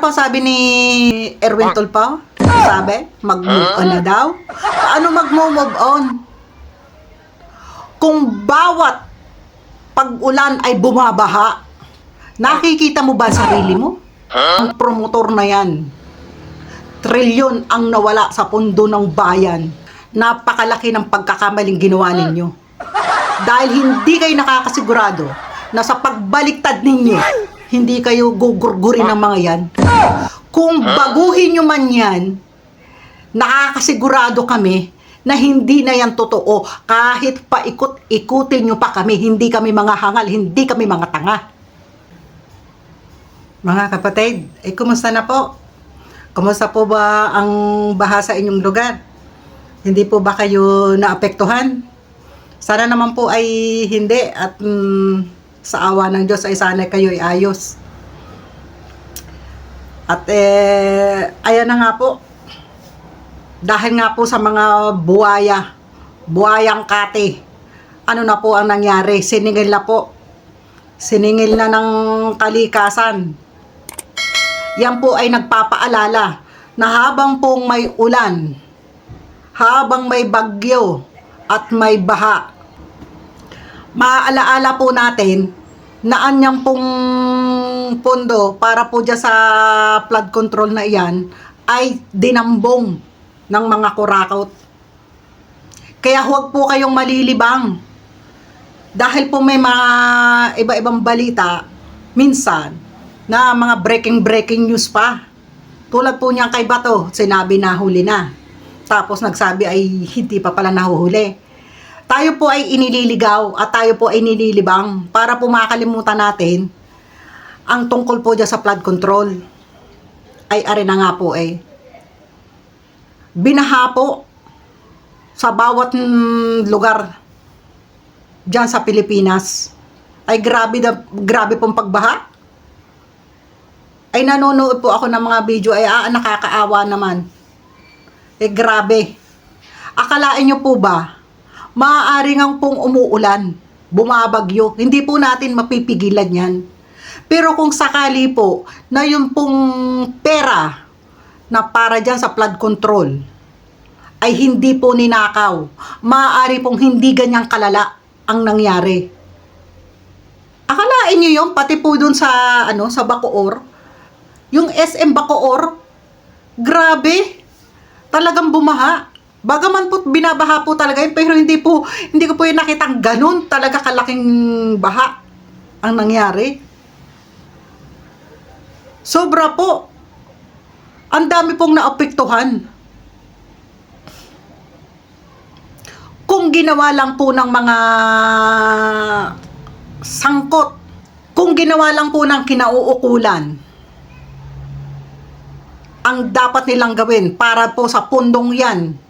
po sabi ni Erwin Tulfo? Sabi, mag-move on na daw. Paano mag-move on? Kung bawat pag-ulan ay bumabaha, nakikita mo ba sarili mo? Ang promotor na yan, trilyon ang nawala sa pundo ng bayan. Napakalaki ng pagkakamaling ginawa ninyo. Dahil hindi kayo nakakasigurado na sa pagbaliktad ninyo, hindi kayo gugurgurin ng mga yan. Kung baguhin nyo man yan, nakakasigurado kami na hindi na yan totoo. Kahit paikot-ikutin nyo pa kami, hindi kami mga hangal, hindi kami mga tanga. Mga kapatid, kumusta na po? Kumusta po ba ang baha sa inyong lugar? Hindi po ba kayo naapektuhan? Sana naman po ay hindi at sa awa ng Diyos ay sana kayo ay ayos. At ayan na nga po. Dahil nga po sa mga buwayang kate, ano na po ang nangyari? Siningil na po. Siningil na ng kalikasan. Yan po ay nagpapaalala na habang pong may ulan, habang may bagyo at may baha, maaalaala po natin na anyang pong pondo para po dyan sa flood control na iyan ay dinambong ng mga kurakot. Kaya huwag po kayong malilibang dahil po may mga iba-ibang balita minsan na mga breaking news pa. Tulad po niyan kay Bato, sinabi na huli na. Tapos nagsabi ay hindi pa pala nahuhuli. Tayo po ay inililigaw at tayo po ay nililibang para po makalimutan natin ang tungkol po dyan sa flood control. Ay are na nga po binaha po sa bawat lugar dyan sa Pilipinas. Ay grabe pong pagbaha. Ay nanonood po ako ng mga video ay nakakaawa naman. Grabe. Akalain nyo po ba maaari ngang pong umuulan, bumabagyo, hindi po natin mapipigilan yan. Pero kung sakali po na yung pong pera na para dyan sa flood control ay hindi po ninakaw, maaari pong hindi ganyang kalala ang nangyari. Akalain nyo yun, pati po dun sa, sa Bacoor, yung SM Bacoor, grabe, talagang bumaha. Bagaman po binabaha po talaga yun, pero hindi ko po yung nakitang ganun talaga kalaking baha ang nangyari. Sobra po. Ang dami pong naapektuhan. Kung ginawa lang po ng mga sangkot, kung ginawa lang po ng kinauukulan, ang dapat nilang gawin para po sa pundong yan,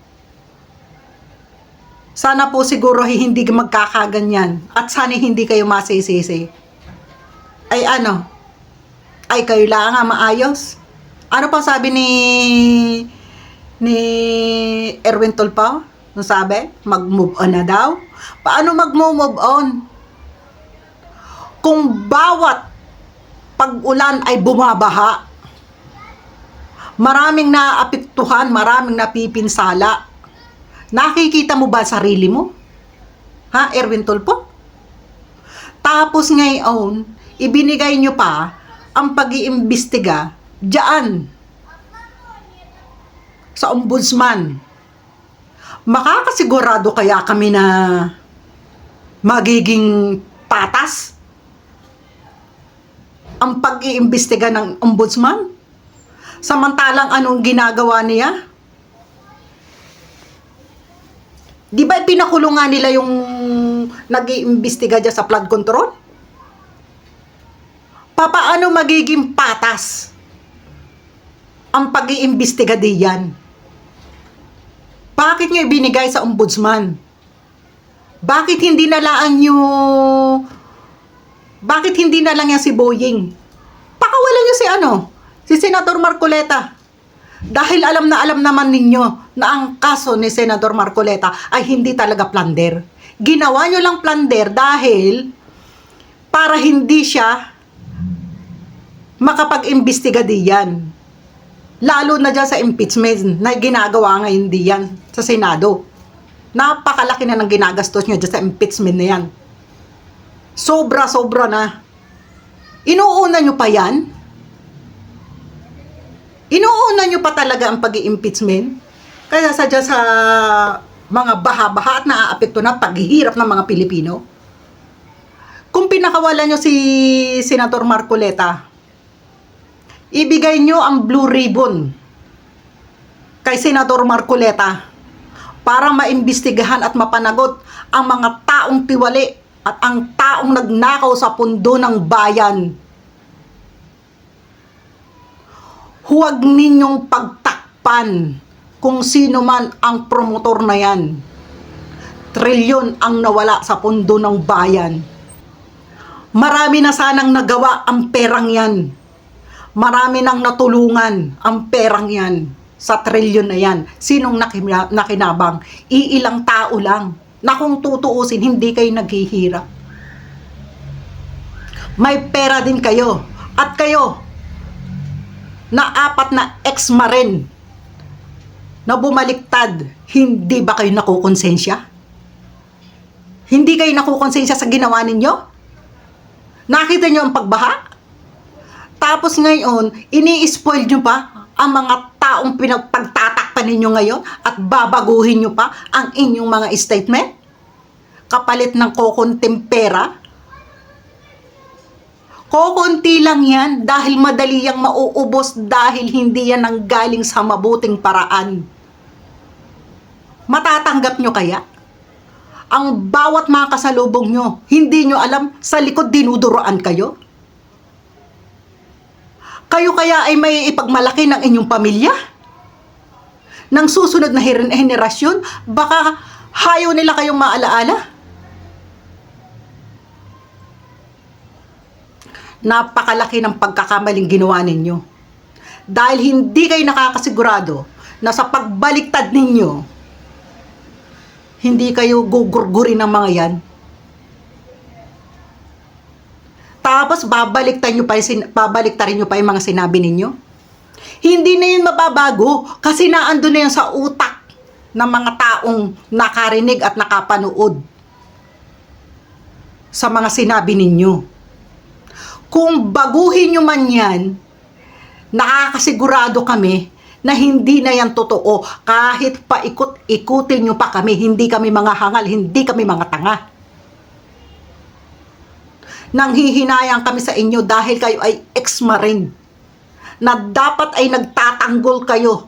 sana po siguro hindi magkakaganyan at sana hindi kayo masisisi. Ay ay kayo lang nga maayos. Ano pa sabi ni Erwin Tulfo? Nung sabi, mag-move on na daw. Paano mag-move on? Kung bawat pag-ulan ay bumabaha, maraming naapektuhan, maraming napipinsala. Nakikita mo ba sarili mo? Ha, Erwin Tulfo? Tapos ngayon, ibinigay nyo pa ang pag-iimbestiga diyan sa ombudsman. Makakasigurado kaya kami na magiging patas ang pag-iimbestiga ng ombudsman? Samantalang anong ginagawa niya? Di ba pinakulungan nila yung nag-iimbestiga dyan sa flood control? Papaano magiging patas ang pag-iimbestiga diyan? Bakit nyo ibinigay sa ombudsman? Bakit hindi na lang yan si Boying? Pakawalan nyo si Senator Marcoleta. Dahil alam naman ninyo na ang kaso ni Senador Marcoleta ay hindi talaga plunder. Ginawa nyo lang plunder dahil para hindi siya makapag-imbestiga diyan. Lalo na dyan sa impeachment na ginagawa ngayon diyan sa Senado. Napakalaki na ng ginagastos nyo dyan sa impeachment na yan. Sobra-sobra na. Inuuna nyo pa yan? Inuuna nyo pa talaga ang pag-i-impeachment? Kaya sadya sa mga baha-baha at naaapekto na paghihirap ng mga Pilipino. Kung pinakawalan nyo si Senator Marcoleta, ibigay nyo ang blue ribbon kay Senator Marcoleta para maimbestigahan at mapanagot ang mga taong tiwali at ang taong nagnakaw sa pundo ng bayan. Huwag ninyong pagtakpan kung sino man ang promotor na yan. Trilyon ang nawala sa pundo ng bayan. Marami na sanang nagawa ang perang yan. Marami nang natulungan ang perang yan sa trilyon na yan. Sinong nakinabang? Iilang tao lang na kung tutuusin, hindi kayo naghihirap. May pera din kayo. At kayo, na 4 na ex-marine na bumaliktad, hindi ba kayo nakukonsensya? Hindi kayo nakukonsensya sa ginawa ninyo? Nakita nyo ang pagbaha? Tapos ngayon, ini-spoil nyo pa ang mga taong pinagpagtatakpan ninyo ngayon at babaguhin nyo pa ang inyong mga statement? Kapalit ng kokonting pera? Kokonti lang yan dahil madali yang mauubos dahil hindi yan nanggaling sa mabuting paraan. Matatanggap nyo kaya? Ang bawat mga kasalubong nyo, hindi nyo alam, sa likod dinuduroan kayo? Kayo kaya ay may ipagmalaki ng inyong pamilya? Nang susunod na henerasyon, baka hayo nila kayong maalaala? Napakalaki ng pagkakamaling ginawa ninyo. Dahil hindi kayo nakakasigurado na sa pagbaliktad ninyo, hindi kayo gugurgurin ng mga yan. Tapos babaliktarin nyo pa yung mga sinabi ninyo. Hindi na yun mababago kasi naandun na yun sa utak ng mga taong nakarinig at nakapanood sa mga sinabi ninyo. Kung baguhin nyo man yan, nakakasigurado kami na hindi na yan totoo. Kahit paikot-ikutin nyo pa kami, hindi kami mga hangal, hindi kami mga tanga. Nanghihinayang kami sa inyo dahil kayo ay ex-marine na dapat ay nagtatanggol kayo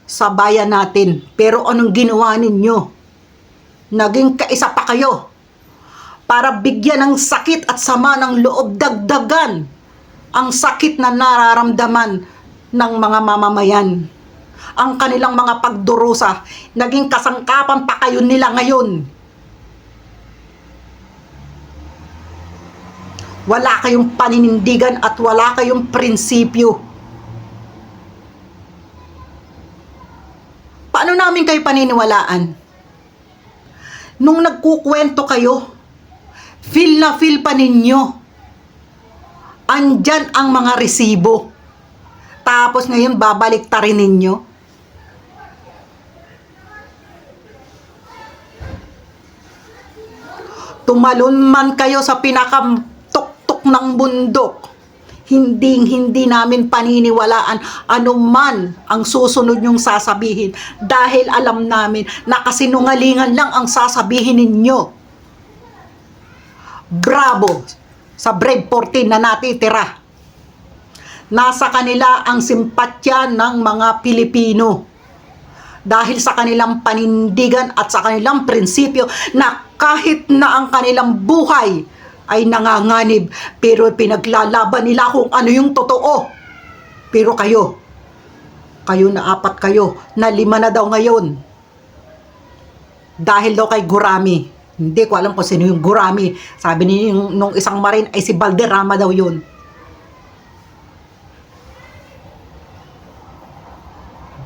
sa bayan natin. Pero anong ginawa ninyo? Naging kaisa pa kayo para bigyan ng sakit at sama ng loob, dagdagan ang sakit na nararamdaman ng mga mamamayan. Ang kanilang mga pagdurusa, naging kasangkapan pa kayo nila ngayon. Wala kayong paninindigan at wala kayong prinsipyo. Paano namin kayo paniniwalaan? Nung nagkukwento kayo, feel na feel pa ninyo. Andyan ang mga resibo. Tapos ngayon babaliktarin ninyo. Tumalon man kayo sa pinakatuktok ng bundok, hindi namin paniniwalaan anuman ang susunod nyong sasabihin dahil alam namin na kasinungalingan lang ang sasabihin ninyo. Bravo sa Brave 14 na natitira. Nasa kanila ang simpatya ng mga Pilipino dahil sa kanilang panindigan at sa kanilang prinsipyo na kahit na ang kanilang buhay ay nanganganib pero pinaglalaban nila kung ano yung totoo. Pero kayo na 4 kayo, na 5 na daw ngayon dahil daw kay Gurami. Hindi ko alam kung sino yung Gurami. Sabi niyo nung isang marine ay si Valderrama daw yun.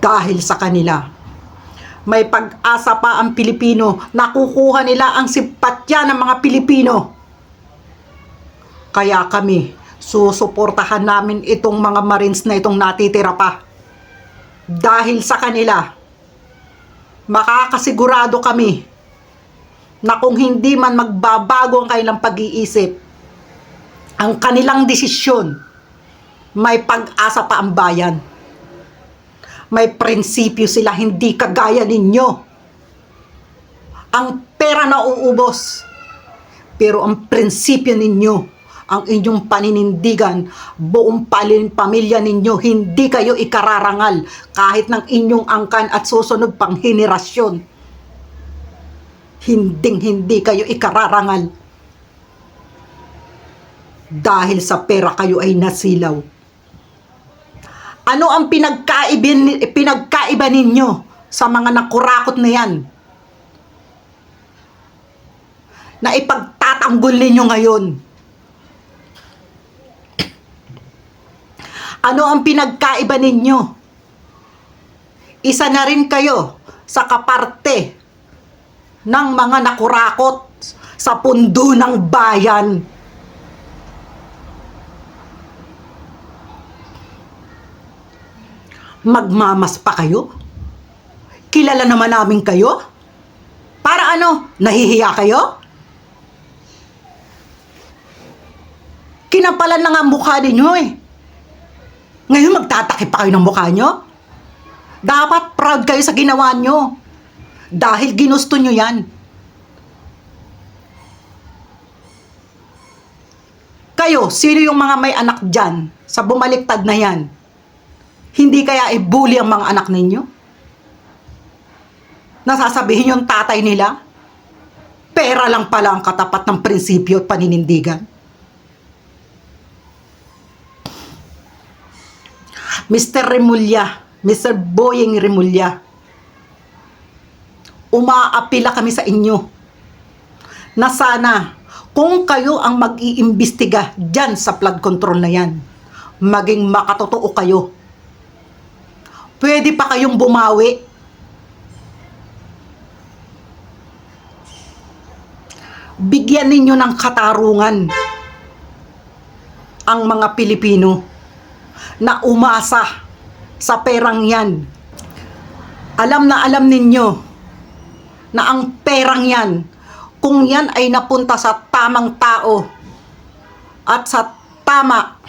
Dahil sa kanila, may pag-asa pa ang Pilipino. Nakukuha nila ang simpatya ng mga Pilipino. Kaya kami, susuportahan namin itong mga Marines na itong natitira pa. Dahil sa kanila, makakasigurado kami na kung hindi man magbabago ang kanilang pag-iisip, ang kanilang desisyon, may pag-asa pa ang bayan. May prinsipyo sila, hindi kagaya ninyo. Ang pera na uubos, pero ang prinsipyo ninyo, ang inyong paninindigan, buong pamilya ninyo, hindi kayo ikararangal kahit ng inyong angkan at susunod pang henerasyon. Hindi kayo ikararangal. Dahil sa pera kayo ay nasilaw. Ano ang pinagkaiba ninyo sa mga nakurakot na yan? Na ipagtatanggol ninyo ngayon. Ano ang pinagkaiba ninyo? Isa na rin kayo sa kaparte ng mga nakurakot sa pundo ng bayan. Magmamas pa kayo? Kilala naman namin kayo? Para ano? Nahihiya kayo? Kinapalan na nga ang mukha ninyo eh. Ngayon magtatakip pa kayo ng mukha nyo? Dapat proud kayo sa ginawa nyo. Dahil ginusto nyo yan. Kayo, sino yung mga may anak dyan sa bumaliktad na yan? Hindi kaya i-bully ang mga anak ninyo? Nasasabihin yung tatay nila, pera lang pala ang katapat ng prinsipyo at paninindigan. Mr. Remulla, Mr. Boyeng Remulla, umaapila kami sa inyo na sana kung kayo ang mag-iimbestiga dyan sa flood control na yan, maging makatotoo kayo. Pwede pa kayong bumawi. Bigyan ninyo ng katarungan ang mga Pilipino na umasa sa perang yan. Alam na alam ninyo na ang perang yan, kung yan ay napunta sa tamang tao at sa tama,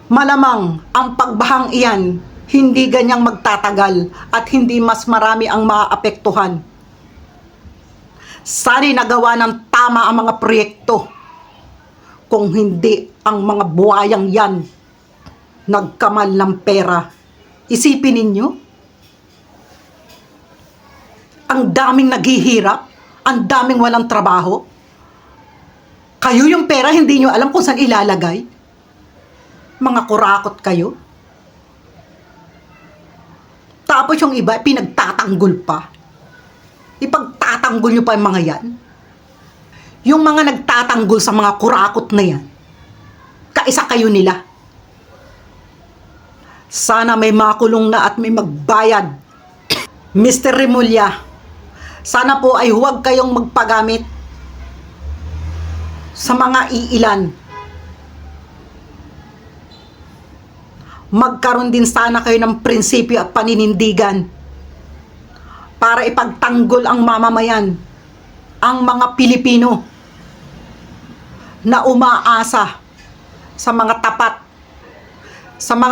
malamang ang pagbahang iyan hindi ganyang magtatagal at hindi mas marami ang maapektuhan. Sana'y nagawa ng tama ang mga proyekto. Kung hindi ang mga buhayang yan nagkamal ng pera. Isipin ninyo, ang daming naghihirap, ang daming walang trabaho. Kayo yung pera, hindi nyo alam kung saan ilalagay. Mga kurakot kayo. Tapos yung iba, pinagtatanggol pa. Ipagtatanggol nyo pa yung mga yan. Yung mga nagtatanggol sa mga kurakot na yan, kaisa kayo nila. Sana may makulong na at may magbayad. Mr. Remulla, sana po ay huwag kayong magpagamit sa mga iilan. Magkaroon din sana kayo ng prinsipyo at paninindigan para ipagtanggol ang mamamayan, ang mga Pilipino na umaasa sa mga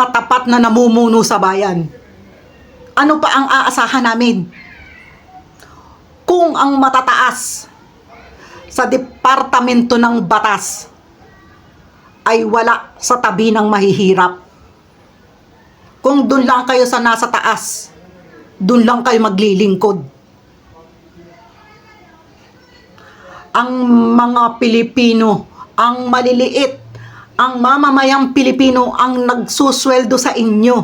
tapat na namumuno sa bayan. Ano pa ang aasahan namin? Kung ang matataas sa Departamento ng Batas ay wala sa tabi ng mahihirap. Kung doon lang kayo sa nasa taas, doon lang kayo maglilingkod. Ang mga Pilipino, ang maliliit, ang mamamayang Pilipino ang nagsusweldo sa inyo.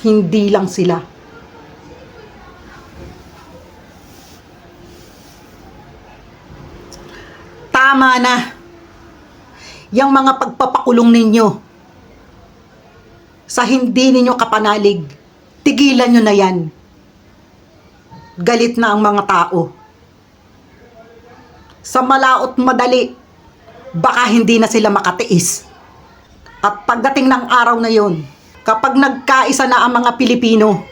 Hindi lang sila. Tama na. Yang mga pagpapakulong ninyo sa hindi ninyo kapanalig, tigilan nyo na yan. Galit na ang mga tao. sa malaot madali, baka hindi na sila makatiis. At pagdating ng araw na yon, kapag nagkaisa na ang mga Pilipino,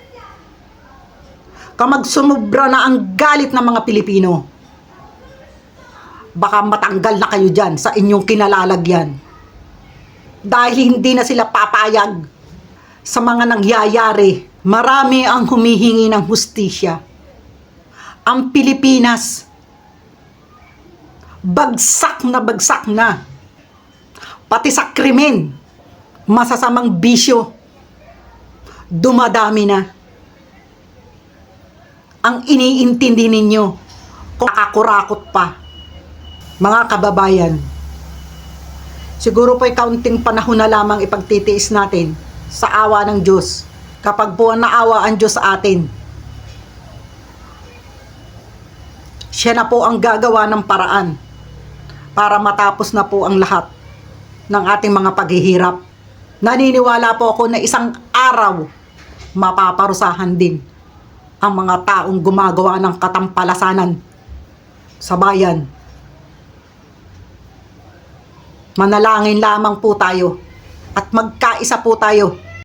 kapag sumubra na ang galit ng mga Pilipino, baka matanggal na kayo dyan sa inyong kinalalagyan. Dahil hindi na sila papayag sa mga nangyayari. Marami ang humihingi ng hustisya. Ang Pilipinas, bagsak na. Pati sa krimen, masasamang bisyo, dumadami na. Ang iniintindi ninyo, kung nakakurakot pa. Mga kababayan, siguro po'y kaunting panahon na lamang ipagtitiis natin sa awa ng Diyos. Kapag po naawa ang Diyos sa atin, siya na po ang gagawa ng paraan para matapos na po ang lahat ng ating mga paghihirap. Naniniwala po ako na isang araw mapaparusahan din ang mga taong gumagawa ng katampalasanan sa bayan. Manalangin lamang po tayo at magkaisa po tayo